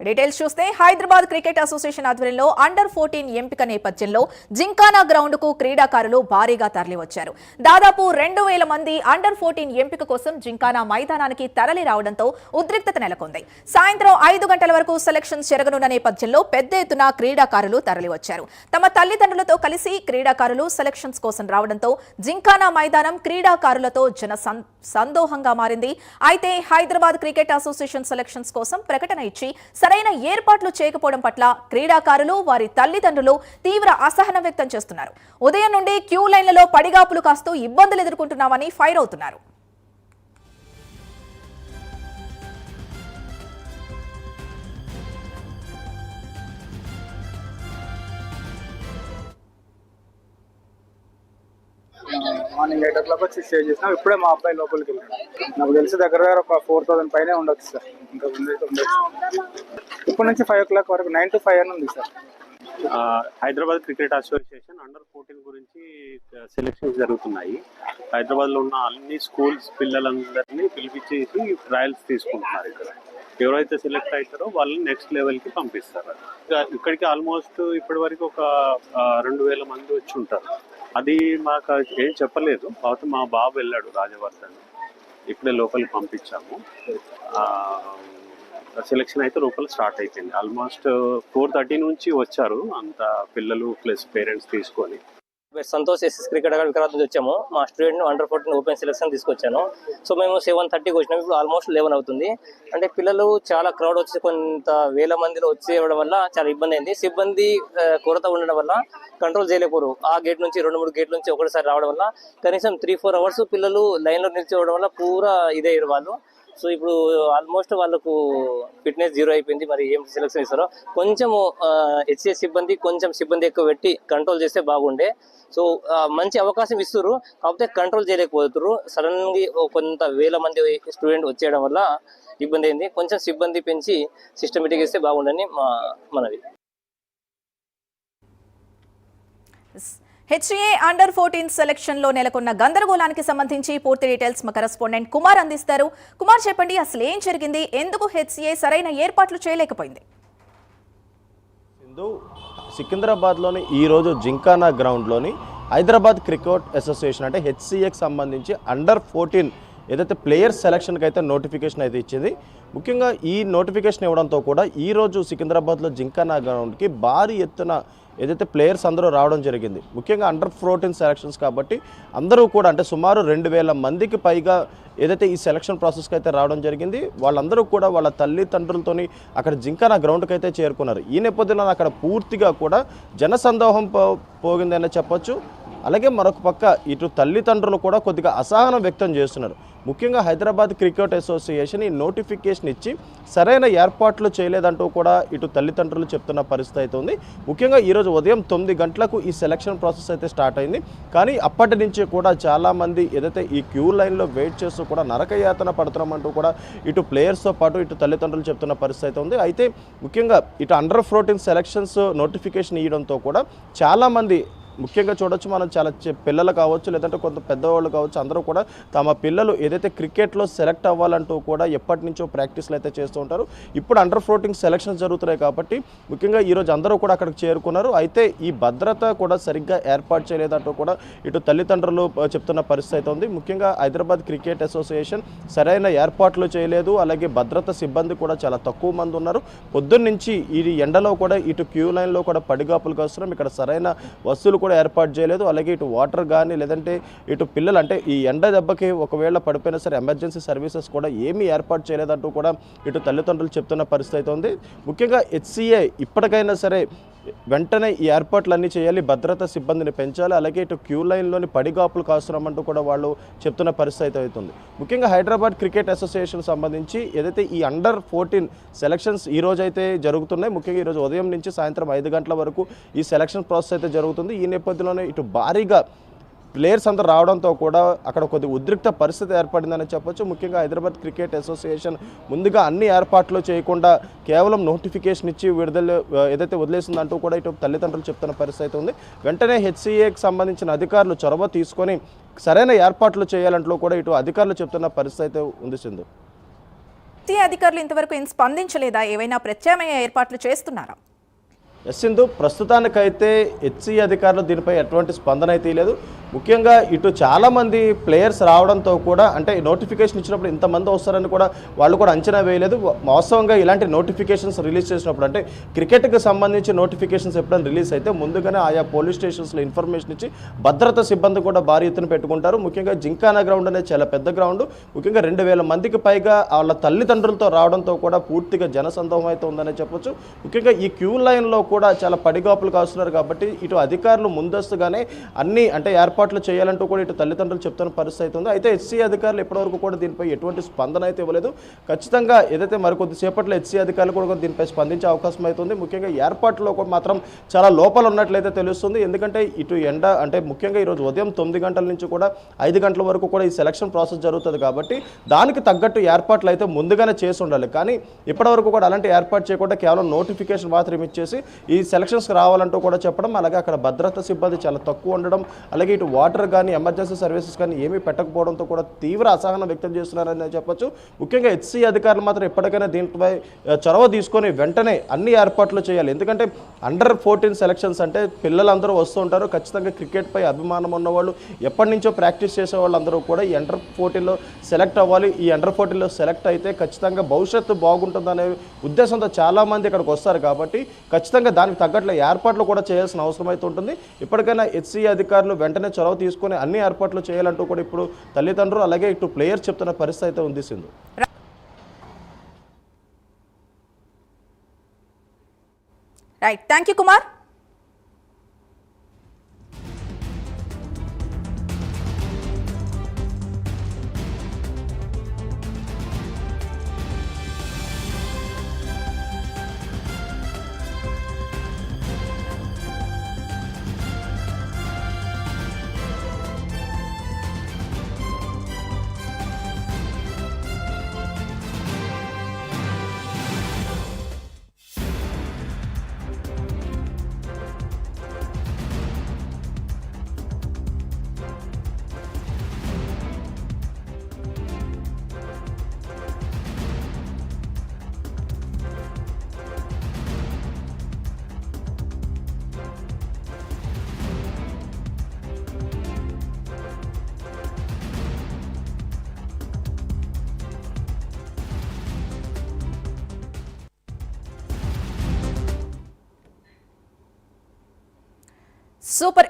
Details చూస్తే Hyderabad cricket association ఆధ్వర్యంలో అండర్-14 ఎంపిక నేపథ్యంలో జింకానా గ్రౌండ్ కు క్రీడాకారులు భారీగా తరలివచ్చారు. దాదాపు 2000 మంది అండర్-14 ఎంపిక కోసం జింకానా మైదానానికి తరలి రావడంతో ఉద్రిక్తత నెలకొంది. సాయంత్రం 5 గంటల వరకు సెలక్షన్స్ జరగనున్న నేపథ్యంలో పెద్ద ఎత్తున క్రీడాకారులు తరలివచ్చారు. తమ తల్లిదండ్రులతో కలిసి క్రీడాకారులు సెలక్షన్స్ కోసం రావడంతో జింకానా మైదానం క్రీడాకారులతో సందోహంగా మారింది. అయితే హైదరాబాద్ క్రికెట్ అసోసియేషన్ సెలక్షన్స్ కోసం ప్రకటన ఇచ్చి సరైన ఏర్పాట్లు చేయకపోవడం పట్ల క్రీడాకారులు వారి తల్లిదండ్రులు తీవ్ర అసహనం వ్యక్తం చేస్తున్నారు. ఉదయం నుండి క్యూ లైన్లలో పడిగాపులు కాస్తూ ఇబ్బందులు ఎదుర్కొంటున్నామని ఫైర్ అవుతున్నారు. మార్నింగ్ 8 o'clock వచ్చి స్టే చేసినాం. ఇప్పుడే మా అబ్బాయి లోపలికి వెళ్ళాడు. నాకు తెలిసి దగ్గర ఒక 4000 పైనే ఉండొచ్చు సార్. ఇంకా ఉండొచ్చు. ఇప్పటి నుంచి 5 o'clock వరకు 9 to 5 అని ఉంది సార్. హైదరాబాద్ క్రికెట్ అసోసియేషన్ అండర్-14 గురించి సెలక్షన్స్ జరుగుతున్నాయి. హైదరాబాద్ లో ఉన్న అన్ని స్కూల్స్ పిల్లలందరినీ పిలిపించేసి ట్రయల్స్ తీసుకుంటున్నారు. ఇక్కడ ఎవరైతే సెలెక్ట్ అవుతారో వాళ్ళని నెక్స్ట్ లెవెల్ కి పంపిస్తారు. ఇక్కడికి ఆల్మోస్ట్ ఇప్పటి వరకు ఒక 2000 మంది వచ్చి ఉంటారు. అది మాకు ఏం చెప్పలేదు. కాబట్టి మా బాబు వెళ్ళాడు రాజవర్ధన్, ఇప్పుడే లోపలికి పంపించాము. సెలక్షన్ అయితే లోపల స్టార్ట్ అయిపోయింది. ఆల్మోస్ట్ 4:30 నుంచి వచ్చారు అంత పిల్లలు ప్లస్ పేరెంట్స్ తీసుకొని. Santosh SS cricket academy Vikarabad నుంచి వచ్చాము. మా స్టూడెంట్ అండర్-14 ఓపెన్ సెలక్షన్ తీసుకొచ్చాను. సో మేము 7:30కి వచ్చినాము. ఇప్పుడు ఆల్మోస్ట్ 11 అవుతుంది. అంటే పిల్లలు చాలా క్రౌడ్ వచ్చి కొంత వేల మందిలో వచ్చేయడం వల్ల చాలా ఇబ్బంది అయింది. సిబ్బంది కొరత ఉండడం వల్ల కంట్రోల్ చేయలేకపోరు. ఆ గేట్ నుంచి 2-3 గేట్ల నుంచి ఒకటిసారి రావడం వల్ల కనీసం 3-4 అవర్స్ పిల్లలు లైన్లో నిల్చోవడం వల్ల పూరా ఇదయ్యారు వాళ్ళు. సో ఇప్పుడు ఆల్మోస్ట్ వాళ్ళకు ఫిట్నెస్ 0 అయిపోయింది. మరి ఏం సెలక్షన్ ఇస్తారో కొంచెం హెచ్సిఎస్ సిబ్బంది కొంచెం సిబ్బంది ఎక్కువ పెట్టి కంట్రోల్ చేస్తే బాగుండే. సో మంచి అవకాశం ఇస్తున్నారు, కాకపోతే కంట్రోల్ చేయలేకపోతున్నారు. సడన్ గా కొంత వేల మంది స్టూడెంట్ వచ్చేయడం వల్ల ఇబ్బంది అయింది. కొంచెం సిబ్బంది పెంచి సిస్టమేటిక్ ఇస్తే బాగుండని మనవి. హెచ్ఏ అండర్-14 సెలక్షన్ లో నెలకొన్న గందరగోళానికి సంబంధించి పూర్తి డీటెయిల్స్ మా కరెస్పాండెంట్ కుమార్ అందిస్తారు. కుమార్, చెప్పండి, అసలు ఏం జరిగింది? ఎందుకు హెచ్ఏ సరైన ఏర్పాట్లు చేయలేకపోయింది? సికింద్రాబాద్లోని ఈరోజు జింకానా గ్రౌండ్లోని హైదరాబాద్ క్రికెట్ అసోసియేషన్ అంటే హెచ్సిఏకి సంబంధించి అండర్-14 ఏదైతే ప్లేయర్స్ సెలక్షన్కి అయితే నోటిఫికేషన్ అయితే ఇచ్చింది. ముఖ్యంగా ఈ నోటిఫికేషన్ ఇవ్వడంతో కూడా ఈరోజు సికింద్రాబాద్లో జింకానా గ్రౌండ్కి భారీ ఎత్తున ఏదైతే ప్లేయర్స్ అందరూ రావడం జరిగింది. ముఖ్యంగా అండర్-14 సెలక్షన్స్ కాబట్టి అందరూ కూడా అంటే సుమారు 2000 మందికి పైగా ఏదైతే ఈ సెలక్షన్ ప్రాసెస్కి అయితే రావడం జరిగింది. వాళ్ళందరూ కూడా వాళ్ళ తల్లిదండ్రులతోని అక్కడ జింకానా గ్రౌండ్కి అయితే చేరుకున్నారు. ఈ నేపథ్యంలో అక్కడ పూర్తిగా కూడా జనసందోహం పోగిందని చెప్పొచ్చు. అలాగే మరొక పక్క ఇటు తల్లిదండ్రులు కూడా కొద్దిగా అసహనం వ్యక్తం చేస్తున్నారు. ముఖ్యంగా హైదరాబాద్ క్రికెట్ అసోసియేషన్ ఈ నోటిఫికేషన్ ఇచ్చి సరైన ఏర్పాట్లు చేయలేదంటూ కూడా ఇటు తల్లిదండ్రులు చెప్తున్న పరిస్థితి అయితే ఉంది. ముఖ్యంగా ఈరోజు ఉదయం 9 గంటలకు ఈ సెలక్షన్ ప్రాసెస్ అయితే స్టార్ట్ అయింది. కానీ అప్పటి నుంచి కూడా చాలామంది ఏదైతే ఈ క్యూ లైన్లో వెయిట్ చేస్తూ కూడా నరకయాతన పడుతున్నామంటూ కూడా ఇటు ప్లేయర్స్తో పాటు ఇటు తల్లిదండ్రులు చెప్తున్న పరిస్థితి అయితే ఉంది. అయితే ముఖ్యంగా ఇటు అండర్-14 సెలక్షన్స్ నోటిఫికేషన్ ఇవ్వడంతో కూడా చాలామంది ముఖ్యంగా చూడొచ్చు మనం చాలా పిల్లలు కావచ్చు లేదంటే కొంత పెద్దవాళ్ళు కావచ్చు అందరూ కూడా తమ పిల్లలు ఏదైతే క్రికెట్లో సెలెక్ట్ అవ్వాలంటూ కూడా ఎప్పటి నుంచో ప్రాక్టీస్లు అయితే చేస్తూ ఉంటారు. ఇప్పుడు అండర్-14 సెలక్షన్స్ జరుగుతున్నాయి కాబట్టి ముఖ్యంగా ఈరోజు అందరూ కూడా అక్కడికి చేరుకున్నారు. అయితే ఈ భద్రత కూడా సరిగ్గా ఏర్పాటు చేయలేదంటూ కూడా ఇటు తల్లిదండ్రులు చెప్తున్న పరిస్థితి అయితే ఉంది. ముఖ్యంగా హైదరాబాద్ క్రికెట్ అసోసియేషన్ సరైన ఏర్పాట్లు చేయలేదు. అలాగే భద్రత సిబ్బంది కూడా చాలా తక్కువ మంది ఉన్నారు. పొద్దున్నుంచి ఈ ఎండలో కూడా ఇటు క్యూ లైన్లో కూడా పడిగాపులు కాస్తున్నాం. ఇక్కడ సరైన వస్తువులు ఏర్పాటు చేయలేదు. అలాగే ఇటు వాటర్ కానీ లేదంటే ఇటు పిల్లలు అంటే ఈ ఎండ దెబ్బకి ఒకవేళ పడిపోయినా సరే ఎమర్జెన్సీ సర్వీసెస్ కూడా ఏమీ ఏర్పాటు చేయలేదంటూ కూడా ఇటు తల్లిదండ్రులు చెప్తున్న పరిస్థితి అయితే ఉంది. ముఖ్యంగా హెచ్సిఏ ఇప్పటికైనా సరే వెంటనే ఈ ఏర్పాట్లన్నీ చేయాలి, భద్రతా సిబ్బందిని పెంచాలి, అలాగే ఇటు క్యూ లైన్లోని పడిగాపులు కాస్తున్నామంటూ కూడా వాళ్ళు చెప్తున్న పరిస్థితి అవుతుంది. ముఖ్యంగా హైదరాబాద్ క్రికెట్ అసోసియేషన్ సంబంధించి ఏదైతే ఈ అండర్-14 సెలక్షన్స్ ఈ రోజు అయితే జరుగుతున్నాయి. ముఖ్యంగా ఈరోజు ఉదయం నుంచి సాయంత్రం 5 గంటల వరకు ఈ సెలక్షన్ ప్రాసెస్ అయితే జరుగుతుంది. ఈ నేపథ్యంలోనే ఇటు భారీగా ప్లేయర్స్ అందరూ రావడంతో కూడా అక్కడ కొద్ది ఉద్రిక్త పరిస్థితి ఏర్పడిందని చెప్పొచ్చు. ముఖ్యంగా హైదరాబాద్ క్రికెట్ అసోసియేషన్ ముందుగా అన్ని ఏర్పాట్లు చేయకుండా కేవలం నోటిఫికేషన్ ఇచ్చి విడుదల ఏదైతే వదిలేసిందంటూ కూడా ఇటు తల్లిదండ్రులు చెప్తున్న పరిస్థితి ఉంది. వెంటనే హెచ్సిఏకి సంబంధించిన అధికారులు చొరవ తీసుకొని సరైన ఏర్పాట్లు చేయాలంటూ కూడా ఇటు అధికారులు చెప్తున్న పరిస్థితి ఉంది. సింధు. హెచ్సీ అధికారులు ఇంతవరకు ఏం స్పందించలేదా? ఏవైనా ప్రత్యామ్నాయ ఏర్పాట్లు చేస్తున్నారా? ఎస్ సింధు, ప్రస్తుతానికైతే హెచ్సీ అధికారులు దీనిపై ఎటువంటి స్పందన అయితే లేదు. ముఖ్యంగా ఇటు చాలామంది ప్లేయర్స్ రావడంతో కూడా అంటే నోటిఫికేషన్ ఇచ్చినప్పుడు ఇంతమంది వస్తారని కూడా వాళ్ళు కూడా అంచనా వేయలేదు. వాస్తవంగా ఇలాంటి నోటిఫికేషన్స్ రిలీజ్ చేసినప్పుడు అంటే క్రికెట్కి సంబంధించి నోటిఫికేషన్స్ ఎప్పుడైనా రిలీజ్ అయితే ముందుగానే ఆయా పోలీస్ స్టేషన్స్లో ఇన్ఫర్మేషన్ ఇచ్చి భద్రతా సిబ్బంది కూడా భారీ ఎత్తున పెట్టుకుంటారు. ముఖ్యంగా జింకానా గ్రౌండ్ అనేది చాలా పెద్ద గ్రౌండ్. ముఖ్యంగా 2000 మందికి పైగా వాళ్ళ తల్లిదండ్రులతో రావడంతో కూడా పూర్తిగా జనసందోహం అయితే ఉందనే చెప్పొచ్చు. ముఖ్యంగా ఈ క్యూ లైన్లో కూడా చాలా పడిగాపులు కాస్తున్నారు కాబట్టి ఇటు అధికారులు ముందస్తుగానే అన్ని అంటే ఏర్పాట్లు చేయాలంటూ కూడా ఇటు తల్లిదండ్రులు చెప్తున్న పరిస్థితి అయితే ఉంది. అయితే హెచ్సీ అధికారులు ఇప్పటివరకు కూడా దీనిపై ఎటువంటి స్పందన అయితే ఇవ్వలేదు. ఖచ్చితంగా ఏదైతే మరికొద్దిసేపట్లో హెచ్సీ అధికారులు కూడా దీనిపై స్పందించే అవకాశం అవుతుంది. ముఖ్యంగా ఏర్పాట్లో కూడా మాత్రం చాలా లోపాలు ఉన్నట్లయితే తెలుస్తుంది. ఎందుకంటే ఇటు ఎండ అంటే ముఖ్యంగా ఈరోజు ఉదయం 9 గంటల నుంచి కూడా 5 గంటల వరకు కూడా ఈ సెలక్షన్ ప్రాసెస్ జరుగుతుంది కాబట్టి దానికి తగ్గట్టు ఏర్పాట్లు అయితే ముందుగానే చేసి ఉండాలి. కానీ ఇప్పటివరకు కూడా అలాంటి ఏర్పాటు చేయకుండా కేవలం నోటిఫికేషన్ మాత్రం ఇచ్చేసి ఈ సెలక్షన్స్కి రావాలంటూ కూడా చెప్పడం, అలాగే అక్కడ భద్రతా సిబ్బంది చాలా తక్కువ ఉండడం, అలాగే ఇటు వాటర్ కానీ ఎమర్జెన్సీ సర్వీసెస్ కానీ ఏమీ పెట్టకపోవడంతో కూడా తీవ్ర అసహనం వ్యక్తం చేస్తున్నారని చెప్పొచ్చు. ముఖ్యంగా హెచ్సీ అధికారులు మాత్రం ఎప్పటికైనా దీనిపై చొరవ తీసుకొని వెంటనే అన్ని ఏర్పాట్లు చేయాలి. ఎందుకంటే Under-14 సెలక్షన్స్ అంటే పిల్లలందరూ వస్తూ ఉంటారు. ఖచ్చితంగా క్రికెట్పై అభిమానం ఉన్నవాళ్ళు ఎప్పటి నుంచో ప్రాక్టీస్ చేసే వాళ్ళందరూ కూడా ఈ Under-14లో సెలెక్ట్ అవ్వాలి. ఈ Under-14లో సెలెక్ట్ అయితే ఖచ్చితంగా భవిష్యత్తు బాగుంటుందనే ఉద్దేశంతో చాలామంది ఇక్కడికి వస్తారు కాబట్టి ఖచ్చితంగా దానికి తగ్గట్లు ఏర్పాట్లు కూడా చేయాల్సిన అవసరం అయితే ఉంటుంది. ఇప్పటికైనా హెచ్సీ అధికారులు వెంటనే చొరవ తీసుకొని అన్ని ఏర్పాట్లు చేయాలంటూ కూడా ఇప్పుడు తల్లిదండ్రులు అలాగే ఇటు ప్లేయర్స్ చెప్తున్న పరిస్థితి అయితే ఉంది Sindhu. Right, thank you Kumar. Super.